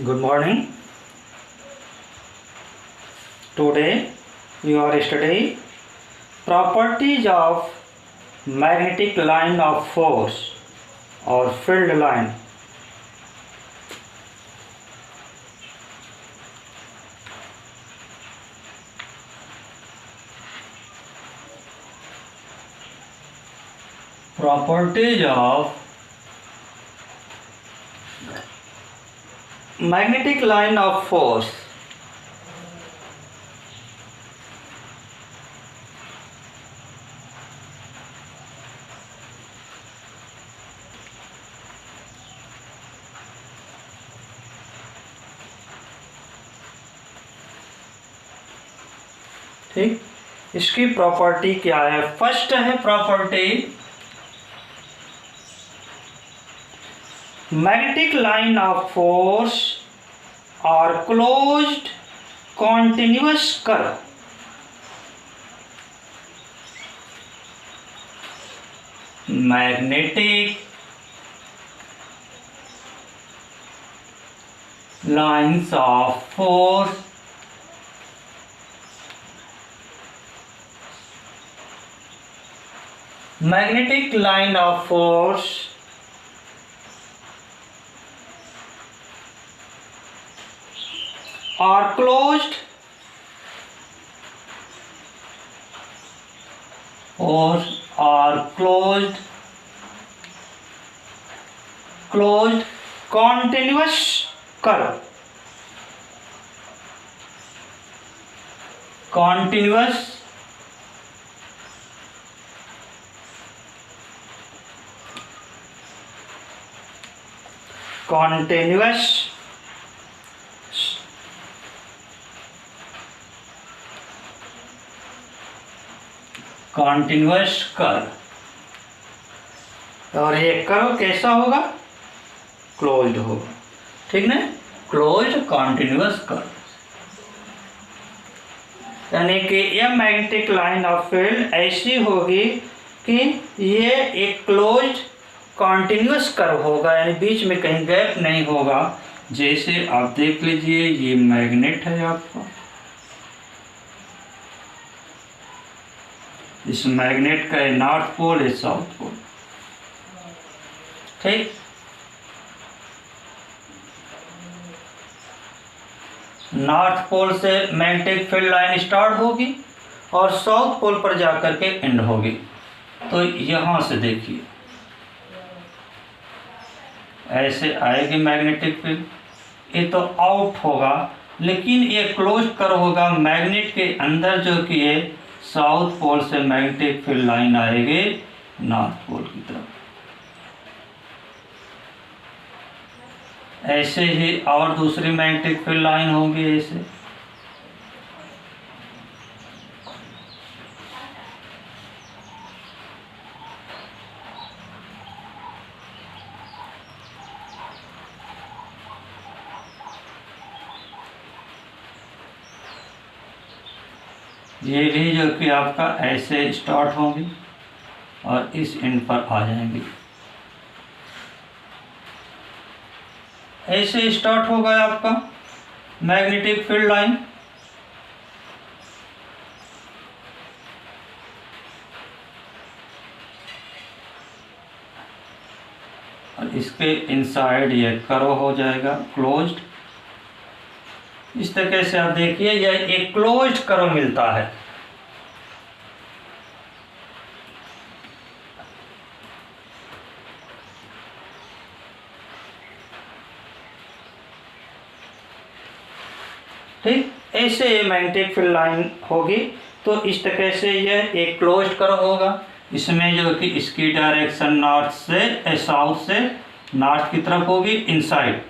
Good morning. Today you are studying properties of magnetic line of force or field line. Properties of magnetic line of force. ठीक, इसकी property क्या है? First है property, magnetic line of force or closed continuous curve. Magnetic lines of force are closed continuous curve. Continuous curve. और ये curve कैसा होगा? Closed होगा, ठीक ना? क्लोज्ड कॉन्टिन्यूअस कर्व, यानी कि यह मैग्नेटिक लाइन ऑफ फील्ड ऐसी होगी कि ये एक क्लोज्ड कॉन्टिन्यूअस कर्व होगा, यानी बीच में कहीं गैप नहीं होगा। जैसे आप देख लीजिए, ये मैग्नेट है आपका, इस मैग्नेट का नॉर्थ पोल है, साउथ पोल, ठीक। नॉर्थ पोल से मैग्नेटिक फील्ड लाइन स्टार्ट होगी और साउथ पोल पर जाकर के एंड होगी। तो यहां से देखिए, ऐसे आएगी मैग्नेटिक फील्ड, ये तो आउट होगा, लेकिन ये क्लोज कर होगा। मैग्नेट के अंदर जो कि है साउथ पोल से मैग्नेटिक फील्ड लाइन आएगी नॉर्थ पोल की तरफ। ऐसे ही और दूसरी मैग्नेटिक फील्ड लाइन होगी ऐसे। ये भी जो कि आपका ऐसे स्टार्ट होंगी और इस एंड पर आ जाएंगी। ऐसे स्टार्ट होगा आपका मैग्नेटिक फील्ड लाइन, और इसके इनसाइड ये कर्व हो जाएगा क्लोज्ड। इस तरीके से आप देखिए, यह एक क्लोज्ड कर्व मिलता है। ठीक, ऐसे मैग्नेटिक फील्ड लाइन होगी। तो इस तरह से यह एक क्लोज्ड कर्व होगा। इसमें जो कि इसकी डायरेक्शन नॉर्थ से साउथ से नॉर्थ की तरफ होगी, इनसाइड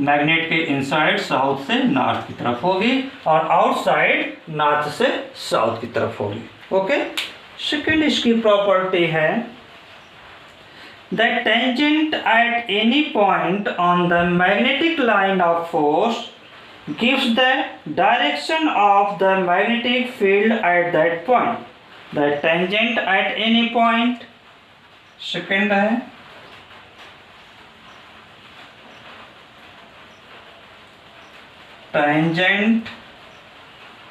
मैग्नेट के इनसाइड साउथ से नॉर्थ की तरफ होगी, और आउटसाइड नॉर्थ से साउथ की तरफ होगी। ओके। सेकेंड इसकी प्रॉपर्टी है that tangent at any point on the magnetic line of force gives the direction of the magnetic field at that point. The tangent at any point, second है, tangent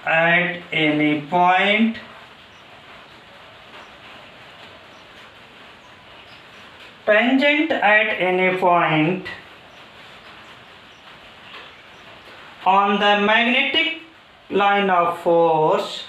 at any point on the magnetic line of force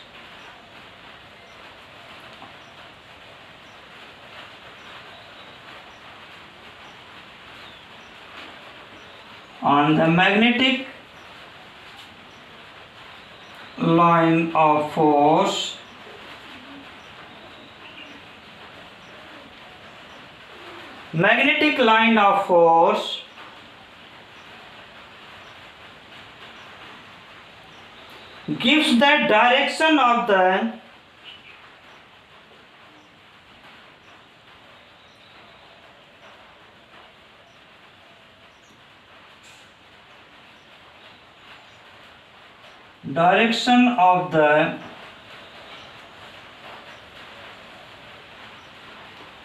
magnetic line of force gives the direction of the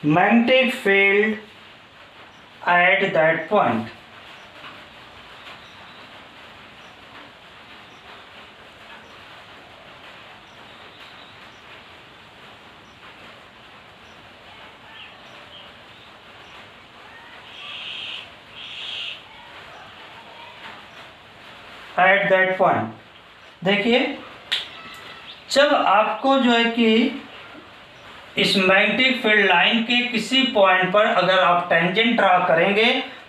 magnetic field at that point. देखिए, जब आपको जो है कि इस magnetic field line के किसी पॉइंट पर अगर आप टेंजेंट ड्रा करेंगे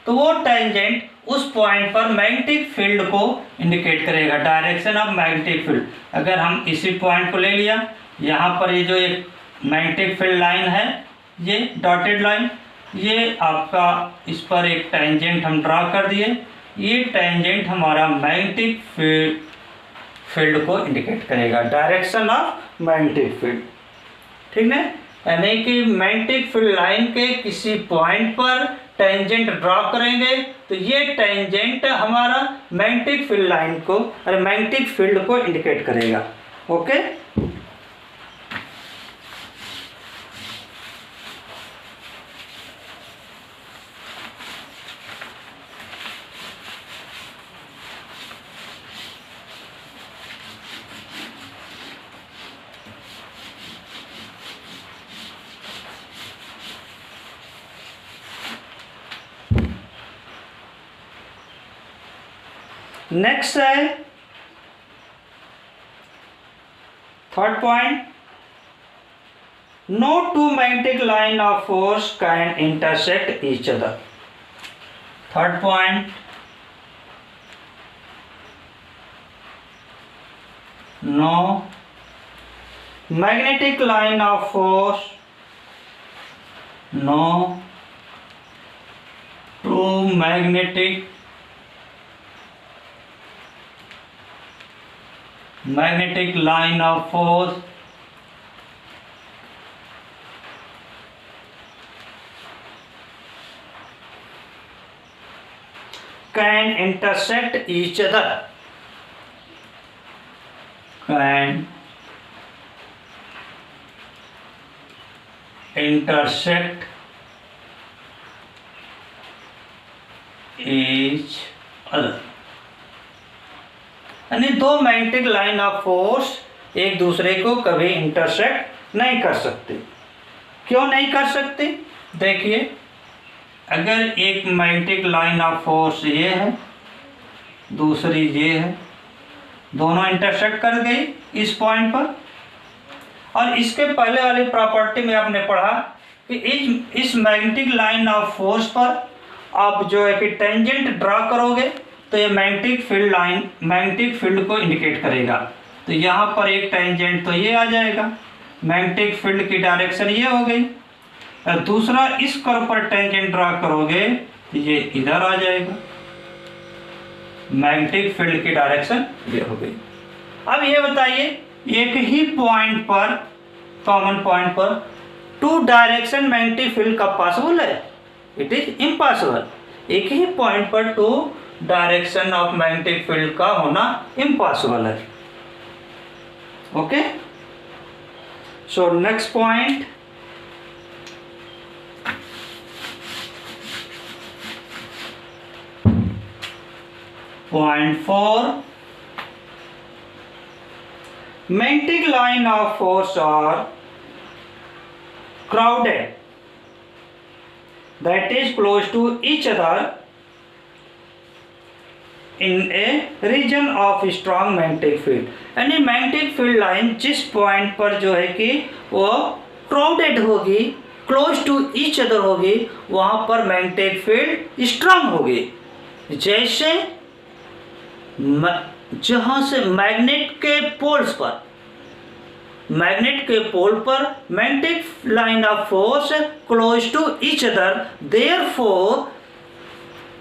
तो वो टेंजेंट उस पॉइंट पर मैग्नेटिक फील्ड को इंडिकेट करेगा, डायरेक्शन ऑफ मैग्नेटिक फील्ड। अगर हम इसी पॉइंट को ले लिया, यहाँ पर ये जो एक मैग्नेटिक फील्ड लाइन है, ये डॉटेड लाइन, ये आपका इस पर एक टेंजेंट हम ड्रा कर दिए। ये टेंजेंट हमारा मैग्नेटिक फील्ड को इंडिकेट करेगा, डायरेक्शन ऑफ मैग्नेटिक फील्ड। ठीक है, यानी कि मैग्नेटिक फील्ड लाइन के किसी पॉइंट पर टेंजेंट ड्रॉ करेंगे तो ये टेंजेंट हमारा मैग्नेटिक फील्ड लाइन को मैग्नेटिक फील्ड को इंडिकेट करेगा। ओके, नेक्स्ट है third point, no two magnetic line of force can intersect each other. Third point, no magnetic line of force, no two magnetic line of force can intersect each other, can intersect each other। यानी दो magnetic line of force एक दूसरे को कभी intersect नहीं कर सकते। क्यों नहीं कर सकते? देखिए, अगर एक मैग्नेटिक लाइन ऑफ फोर्स ये है, दूसरी ये है, दोनों इंटरसेक्ट कर गई इस पॉइंट पर। और इसके पहले वाली प्रॉपर्टी में आपने पढ़ा कि इस मैग्नेटिक लाइन ऑफ फोर्स पर आप जो है कि टेंजेंट ड्रा करोगे तो ये मैग्नेटिक फील्ड को इंडिकेट करेगा। तो यहाँ पर एक टेंजेंट तो ये आ जाएगा, मैग्नेटिक फील्ड की डायरेक्शन ये हो गई। और दूसरा इस कर्व पर टेंजेंट ड्रा करोगे तो ये इधर आ जाएगा, मैग्नेटिक फील्ड की डायरेक्शन ये हो गई। अब ये बताइए, एक ही पॉइंट पर, कॉमन पॉइंट पर टू डायरेक्शन मैग्नेटिक फील्ड का पॉसिबल है? It is impossible. एक ही पॉइंट पर two direction of magnetic field का होना इम्पॉसिबल है। Okay, so next point, point 4, magnetic line of force are crowded, that is close to each other in a region of strong magnetic field. यानी magnetic field line जिस point पर जो है कि वो क्राउडेड होगी, क्लोज टू ईच अदर होगी, वहाँ पर मैग्नेटिक फील्ड स्ट्रांग होगी। जैसे जहाँ से मैग्नेट के पोल्स पर, मैग्नेट के पोल पर magnetic line of force close to each other, therefore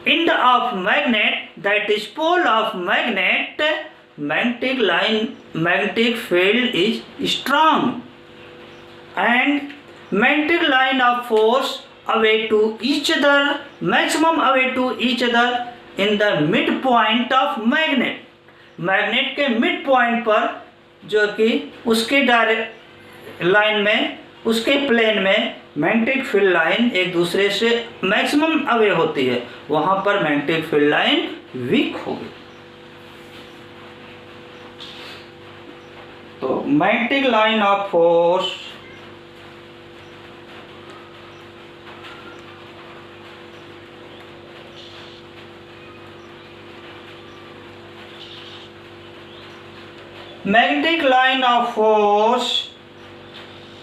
end of magnet, that is pole of magnet, magnetic field is strong, and magnetic line of force away to each other, maximum away to each other in the midpoint of magnet. Magnet के mid point पर जो कि उसके direct line में, उसके plane में magnetic field line एक दूसरे से मैक्सिमम अवे होती है, वहां पर मैग्नेटिक फील्ड लाइन वीक होगी। तो magnetic line of force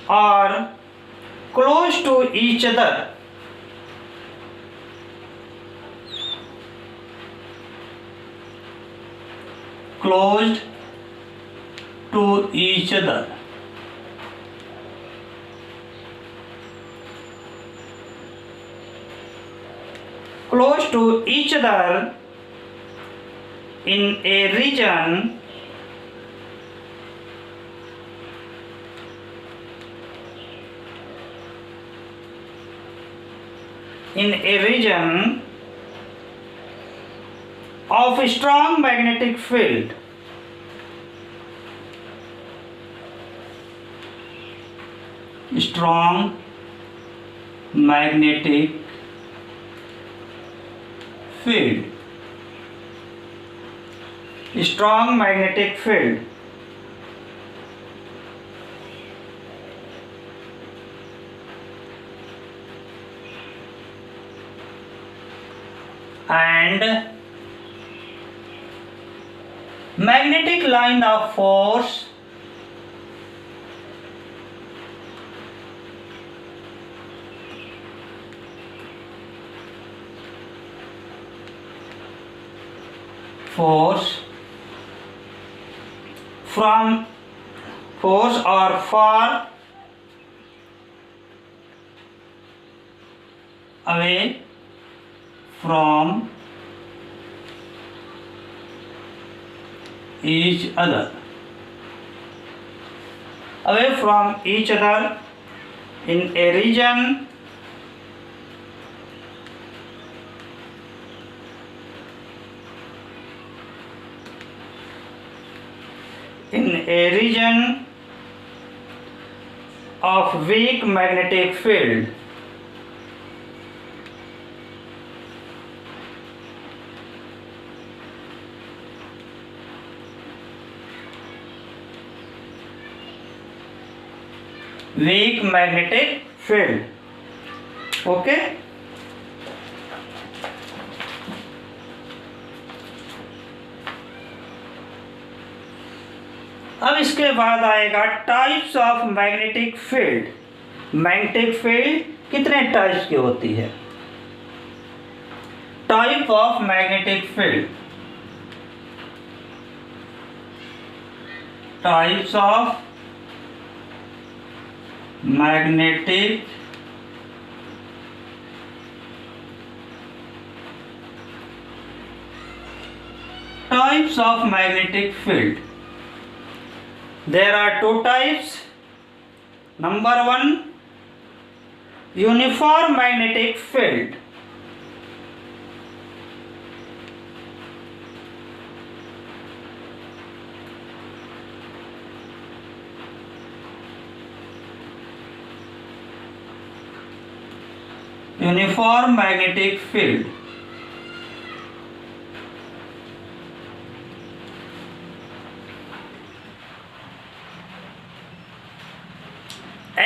are close to each other, closed to each other, close to each other in a region of strong magnetic field. Strong magnetic field. Strong magnetic field. And magnetic line of force from force or far away from each other, away from each other in a region of weak magnetic field. Weak magnetic field. Okay, अब इसके बाद आएगा types of magnetic field. Magnetic field कितने types की होती है? Type of magnetic field, types of magnetic field. There are two types. Number one, uniform magnetic field. Uniform magnetic field.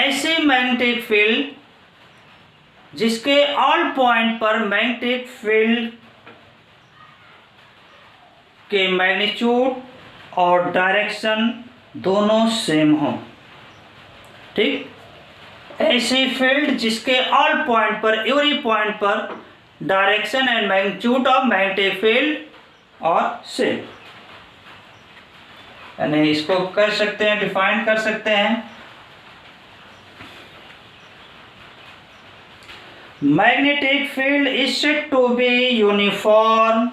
ऐसी magnetic field जिसके ऑल पॉइंट पर magnetic field के magnitude और direction दोनों सेम हो। ठीक, ऐसी फील्ड जिसके ऑल पॉइंट पर, एवरी पॉइंट पर direction and magnitude of magnetic field और सेम, यानी इसको कर सकते हैं, डिफाइन कर सकते हैं। Magnetic field is said to be uniform,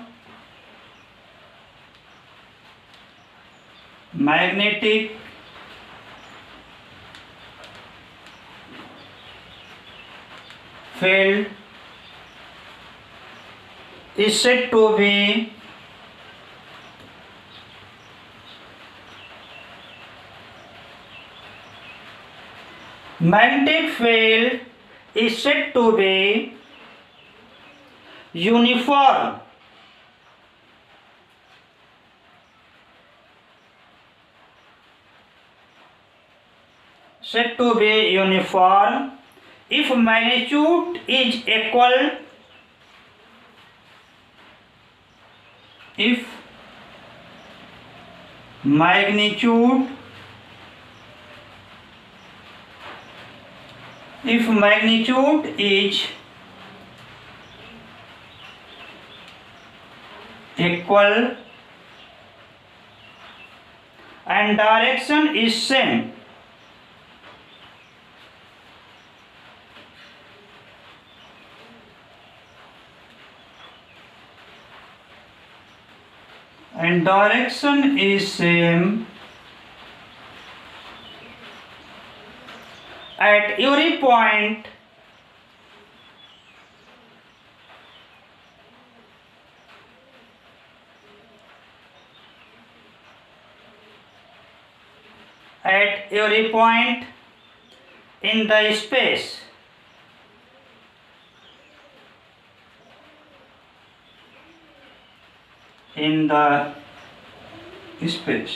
magnetic field is said to be magnetic field is said to be uniform said to be uniform if magnitude is equal, if magnitude is equal and direction is same, and direction is same at every point in the space, in the space,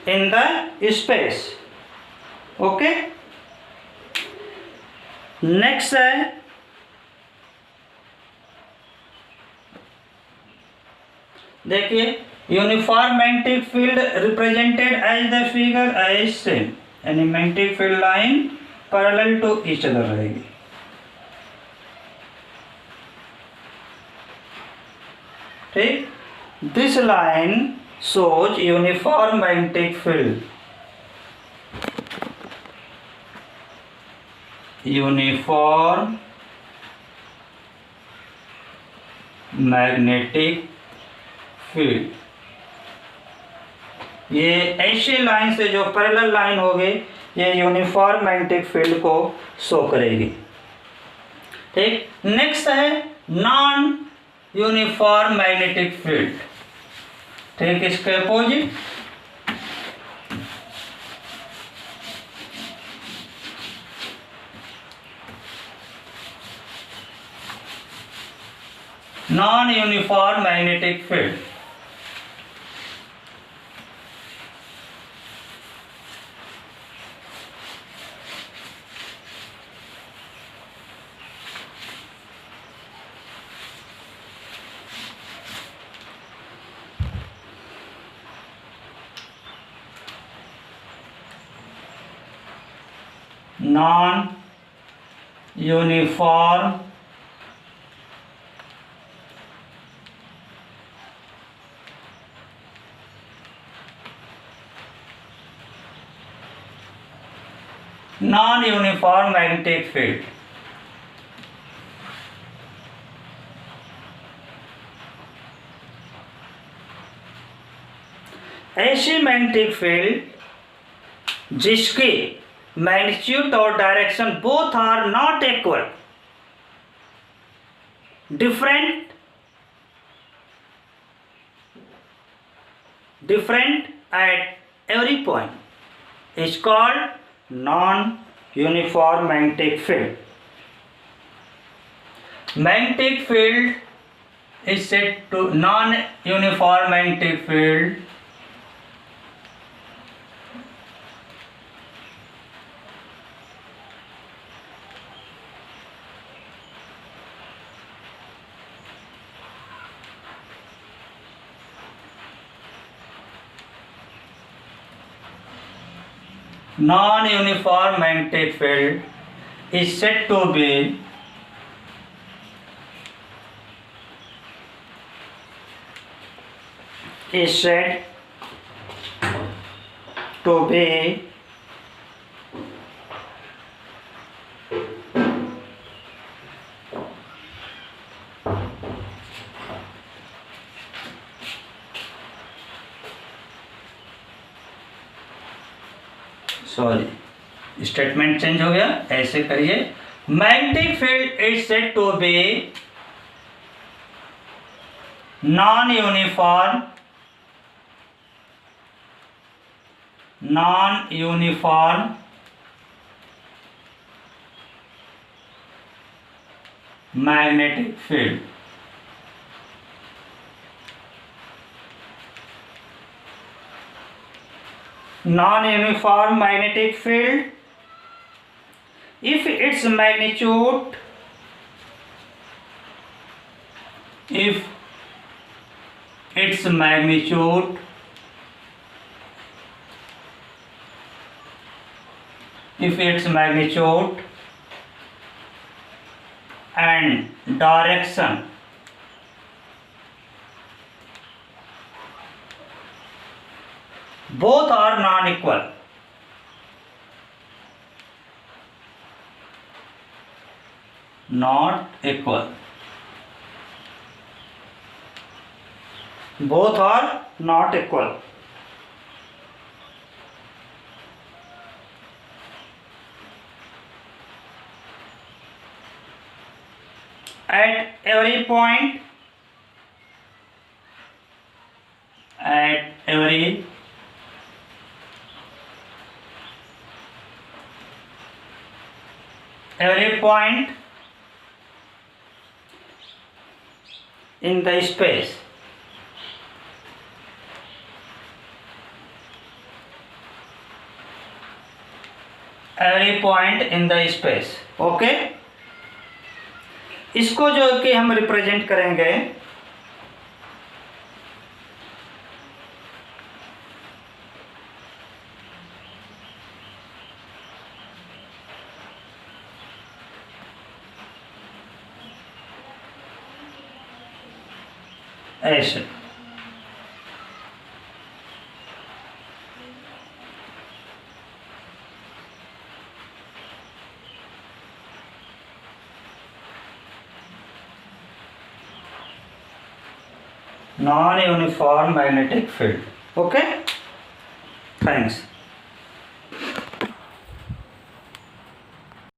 in the space. Okay, next है देखिए, uniform magnetic field represented as the figure as same, यानी magnetic field line parallel to each other रहेगी। ठीक, this line shows uniform magnetic field, uniform magnetic field। ये ऐसी line से जो parallel line होगी ये यूनिफॉर्म मैग्नेटिक फील्ड को शो करेगी। ठीक, नेक्स्ट है नॉन यूनिफॉर्म मैग्नेटिक फील्ड। ठीक, इसके opposite non uniform magnetic field. Non uniform magnetic field. ऐसी मैग्नेटिक फील्ड जिसकी मैग्नीट्यूड और direction both are not equal, different at every point is called non-uniform magnetic field. Magnetic field is said to non-uniform magnetic field non-uniform magnetic field is said to be sorry statement change हो गया, ऐसे करिए। Magnetic field is said to be non uniform magnetic field. Non-uniform magnetic field if its magnitude and direction both are non-equal, not equal, both are not equal. At every point, in the space, okay. इसको जो कि हम represent करेंगे ऐसे। Non-uniform magnetic field. Okay, thanks.